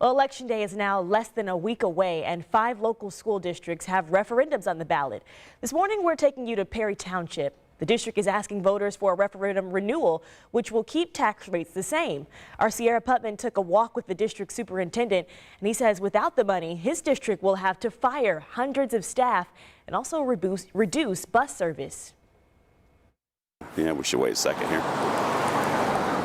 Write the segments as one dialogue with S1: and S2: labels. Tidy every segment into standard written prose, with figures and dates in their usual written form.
S1: Well, Election Day is now less than a week away, and 5 local school districts have referendums on the ballot. This morning, we're taking you to Perry Township. The district is asking voters for a referendum renewal, which will keep tax rates the same. Our Sierra Putman took a walk with the district superintendent, and he says without the money, his district will have to fire hundreds of staff and also reduce bus service.
S2: Yeah, we should wait a second here.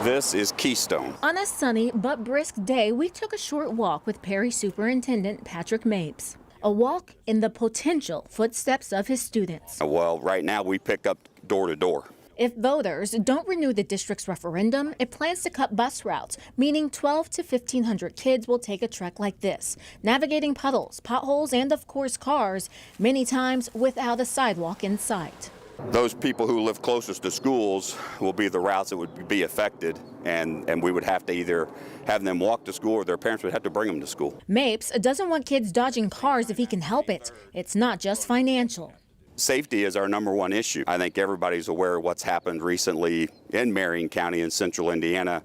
S2: This is Keystone.
S3: On a sunny but brisk day, we took a short walk with Perry Superintendent Patrick Mapes. A walk in the potential footsteps of his students.
S2: Well, right now we pick up door to door.
S3: If voters don't renew the district's referendum, it plans to cut bus routes, meaning 1,200 to 1,500 kids will take a trek like this, navigating puddles, potholes, and of course cars, many times without a sidewalk in sight.
S2: Those people who live closest to schools will be the routes that would be affected, and we would have to either have them walk to school or their parents would have to bring them to school.
S3: Mapes doesn't want kids dodging cars if he can help it. It's not just financial.
S2: Safety is our #1 issue. I think everybody's aware of what's happened recently in Marion County in central Indiana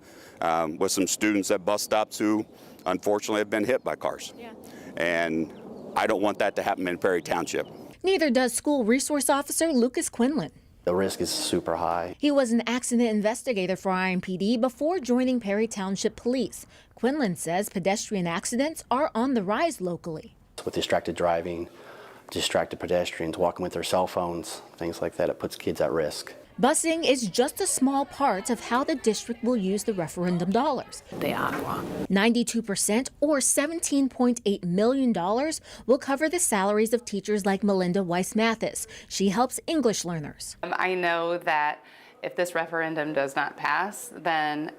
S2: with some students at bus stops who unfortunately have been hit by cars. Yeah. And I don't want that to happen in Perry Township.
S3: Neither does school resource officer Lucas Quinlan.
S4: The risk is super high.
S3: He was an accident investigator for IMPD before joining Perry Township Police. Quinlan says pedestrian accidents are on the rise locally.
S4: With distracted driving, distracted pedestrians walking with their cell phones, things like that, it puts kids at risk.
S3: Busing is just a small part of how the district will use the referendum dollars.
S5: They are wrong.
S3: 92% or $17.8 million will cover the salaries of teachers like Melinda Weiss-Mathis. She helps English learners.
S6: I know that if this referendum does not pass, then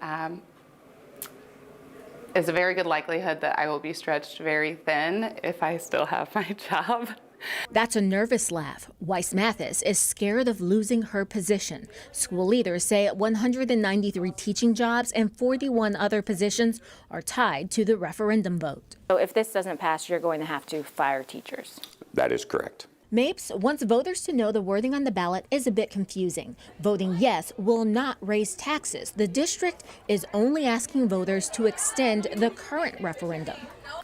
S6: there's a very good likelihood that I will be stretched very thin if I still have my job.
S3: That's a nervous laugh. Weiss-Mathis is scared of losing her position. School leaders say 193 teaching jobs and 41 other positions are tied to the referendum vote.
S5: So if this doesn't pass, you're going to have to fire teachers.
S2: That is correct.
S3: Mapes wants voters to know the wording on the ballot is a bit confusing. Voting yes will not raise taxes. The district is only asking voters to extend the current referendum.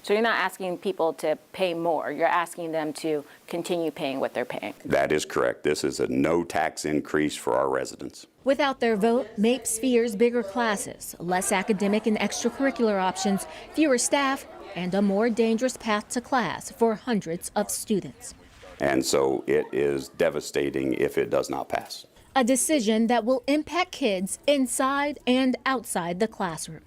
S5: So you're not asking people to pay more. You're asking them to continue paying what they're paying.
S2: That is correct. This is a no tax increase for our residents.
S3: Without their vote, Mapes fears bigger classes, less academic and extracurricular options, fewer staff, and a more dangerous path to class for hundreds of students.
S2: And so it is devastating if it does not pass.
S3: A decision that will impact kids inside and outside the classroom.